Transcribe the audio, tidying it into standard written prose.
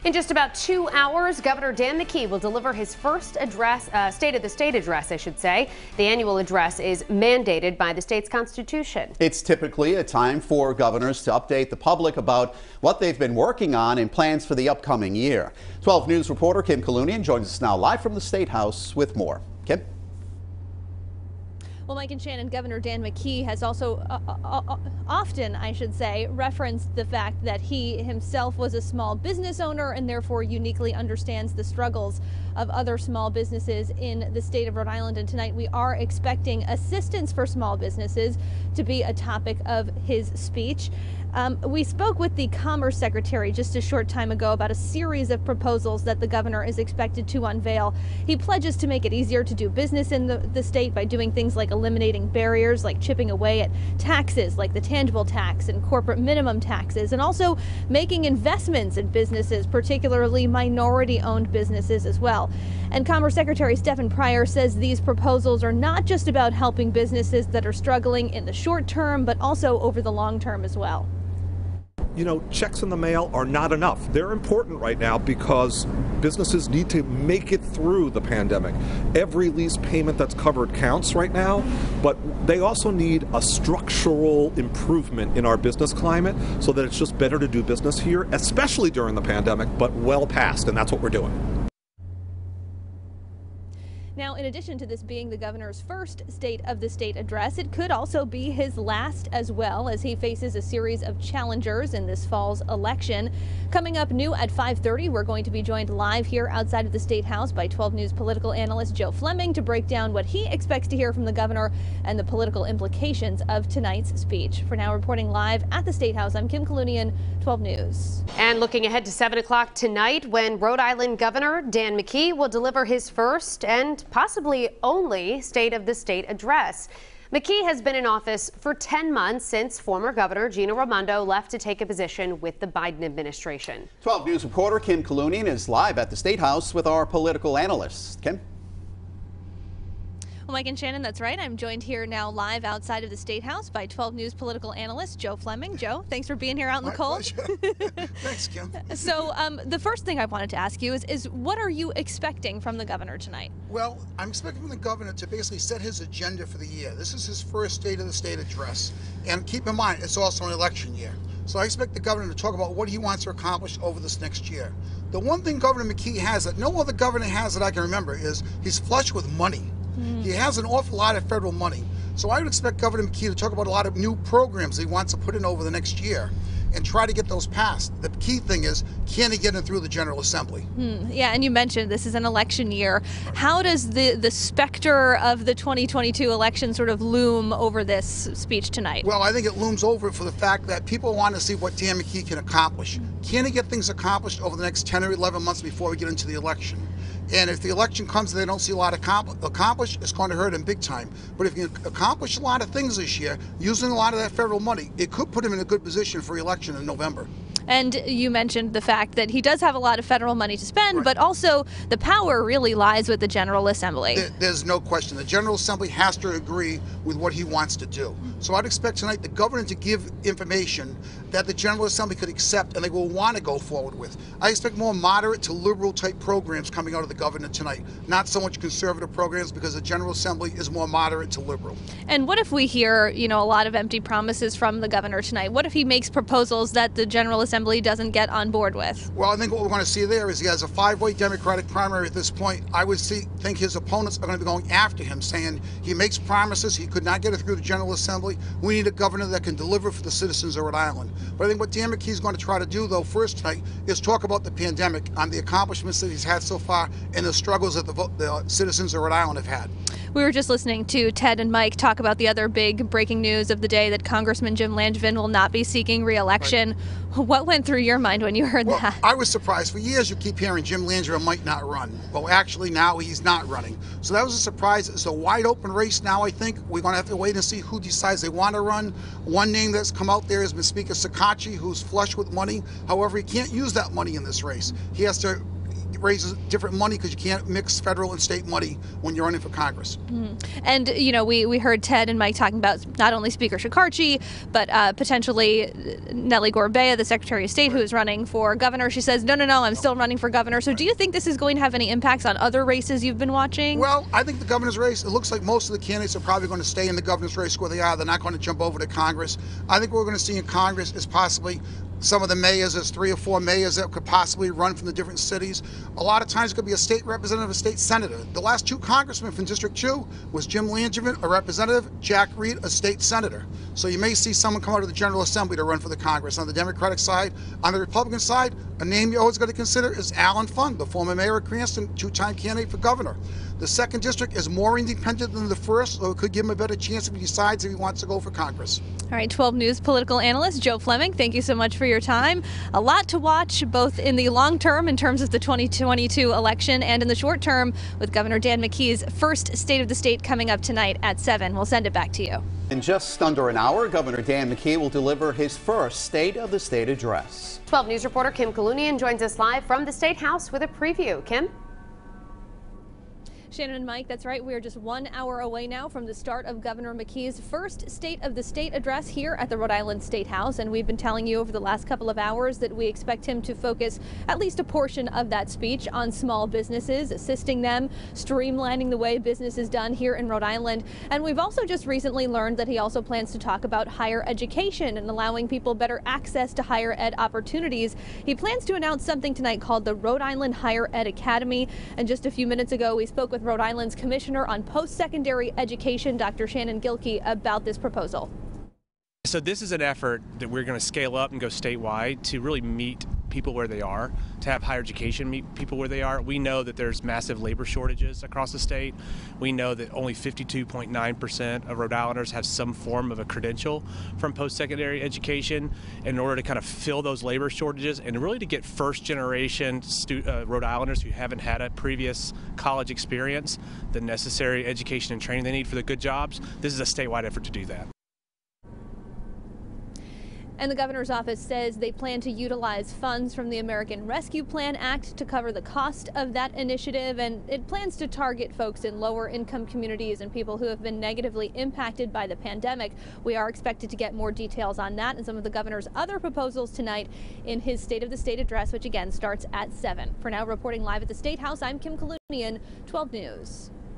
In just about 2 hours, Governor Dan McKee will deliver his first address, State of the State address, I should say. The annual address is mandated by the state's constitution. It's typically a time for governors to update the public about what they've been working on and plans for the upcoming year. 12 News reporter Kim Kalunian joins us now live from the State House with more. Kim? Well, Mike and Shannon, Governor Dan McKee has also often, I should say, referenced the fact that he himself was a small business owner and therefore uniquely understands the struggles of other small businesses in the state of Rhode Island. And tonight we are expecting assistance for small businesses to be a topic of his speech. We spoke with the Commerce Secretary just a short time ago about a series of proposals that the governor is expected to unveil. He pledges to make it easier to do business in the state by doing things like eliminating barriers, like chipping away at taxes, like the tangible tax and corporate minimum taxes, and also making investments in businesses, particularly minority-owned businesses as well. And Commerce Secretary Stephen Pryor says these proposals are not just about helping businesses that are struggling in the short term, but also over the long term as well. You know, checks in the mail are not enough. They're important right now because businesses need to make it through the pandemic. Every lease payment that's covered counts right now, but they also need a structural improvement in our business climate so that it's just better to do business here, especially during the pandemic, but well past, and that's what we're doing. Now, in addition to this being the governor's first State of the State address, it could also be his last as well, as he faces a series of challengers in this fall's election. Coming up new at 5:30, we're going to be joined live here outside of the State House by 12 News political analyst Joe Fleming to break down what he expects to hear from the governor and the political implications of tonight's speech. For now, reporting live at the State House, I'm Kim Kalunian, 12 News. And looking ahead to 7 o'clock tonight, when Rhode Island Governor Dan McKee will deliver his first and possibly only State of the State address. McKee has been in office for 10 months since former Governor Gina Raimondo left to take a position with the Biden administration. 12 News reporter Kim Kalunian is live at the State House with our political analyst. Kim? Well, Mike and Shannon, that's right. I'm joined here now live outside of the State House by 12 News political analyst Joe Fleming. Joe, thanks for being here out in the cold. Thanks, Kim. So the first thing I wanted to ask you is what are you expecting from the governor tonight? Well, I'm expecting the governor to basically set his agenda for the year. This is his first State of the State address. And keep in mind, it's also an election year. So I expect the governor to talk about what he wants to accomplish over this next year. The one thing Governor McKee has that no other governor has that I can remember is he's flush with money. He has an awful lot of federal money. So I would expect Governor McKee to talk about a lot of new programs he wants to put in over the next year and try to get those passed. The key thing is, can he get them through the General Assembly? Yeah, and you mentioned this is an election year. How does the specter of the 2022 election sort of loom over this speech tonight? Well, I think it looms over it for the fact that people want to see what Dan McKee can accomplish. Can he get things accomplished over the next 10 or 11 months before we get into the election? And if the election comes and they don't see a lot accomplished, it's going to hurt him big time. But if you accomplish a lot of things this year, using a lot of that federal money, it could put him in a good position for election in November. And you mentioned the fact that he does have a lot of federal money to spend, but also the power really lies with the General Assembly. There's no question. The General Assembly has to agree with what he wants to do. So I'd expect tonight the governor to give information that the General Assembly could accept and they will want to go forward with. I expect more moderate to liberal type programs coming out of the governor tonight, not so much conservative programs, because the General Assembly is more moderate to liberal. And what if we hear, a lot of empty promises from the governor tonight? What if he makes proposals that the General Assembly doesn't get on board with? Well, I think what we're going to see there is he has a 5-way Democratic primary at this point. I would think his opponents are going to be going after him, saying he makes promises, he could not get it through the General Assembly. We need a governor that can deliver for the citizens of Rhode Island. But I think what Dan McKee is going to try to do, though, first tonight, is talk about the pandemic, on the accomplishments that he's had so far, and the struggles that the citizens of Rhode Island have had. We were just listening to Ted and Mike talk about the other big breaking news of the day, that Congressman Jim Langevin will not be seeking re-election. Right. What went through your mind when you heard that? I was surprised. For years you keep hearing Jim Langevin might not run. Well, actually now he's not running. So that was a surprise. It's a wide open race now, I think. We're going to have to wait and see who decides they want to run. One name that's come out there has been Speaker Sakachi, who's flush with money. However, he can't use that money in this race. He has to raises different money because you can't mix federal and state money when you're running for Congress. And, we heard Ted and Mike talking about not only Speaker Shekarchi, but potentially Nellie Gorbea, the Secretary of State, who is running for governor. She says, no, I'm still running for governor. So do you think this is going to have any impacts on other races you've been watching? Well, I think the governor's race, it looks like most of the candidates are probably going to stay in the governor's race where they are. They're not going to jump over to Congress. I think what we're going to see in Congress is possibly some of the mayors. There's 3 or 4 mayors that could possibly run from the different cities. A lot of times it could be a state representative, a state senator. The last 2 congressmen from District 2 was Jim Langevin, a representative, Jack Reed, a state senator. So you may see someone come out of the General Assembly to run for the Congress. On the Democratic side, on the Republican side, a name you always got to consider is Alan Fung, the former mayor of Cranston, 2-time candidate for governor. The 2nd district is more independent than the 1st, so it could give him a better chance if he decides if he wants to go for Congress. All right, 12 News political analyst Joe Fleming, thank you so much for your time. A lot to watch, both in the long term in terms of the 2022 election and in the short term with Governor Dan McKee's first State of the State coming up tonight at 7. We'll send it back to you. In just under an hour, Governor Dan McKee will deliver his first State of the State address. 12 News reporter Kim Kalunian joins us live from the State House with a preview. Kim? Shannon and Mike, that's right. We are just 1 hour away now from the start of Governor McKee's first State of the State address here at the Rhode Island State House. And we've been telling you over the last couple of hours that we expect him to focus at least a portion of that speech on small businesses, assisting them, streamlining the way business is done here in Rhode Island. And we've also just recently learned that he also plans to talk about higher education and allowing people better access to higher ed opportunities. He plans to announce something tonight called the Rhode Island Higher Ed Academy. And just a few minutes ago, we spoke with Rhode Island's Commissioner on Post-Secondary Education, Dr. Shannon Gilkey, about this proposal. So this is an effort that we're going to scale up and go statewide to really meet people where they are, to have higher education meet people where they are. We know that there's massive labor shortages across the state. We know that only 52.9% of Rhode Islanders have some form of a credential from post-secondary education. In order to kind of fill those labor shortages and really to get first-generation Rhode Islanders who haven't had a previous college experience the necessary education and training they need for the good jobs, this is a statewide effort to do that. And the governor's office says they plan to utilize funds from the American Rescue Plan Act to cover the cost of that initiative. And it plans to target folks in lower income communities and people who have been negatively impacted by the pandemic. We are expected to get more details on that and some of the governor's other proposals tonight in his State of the State address, which again starts at 7. For now, reporting live at the State House, I'm Kim Kalunian, 12 News.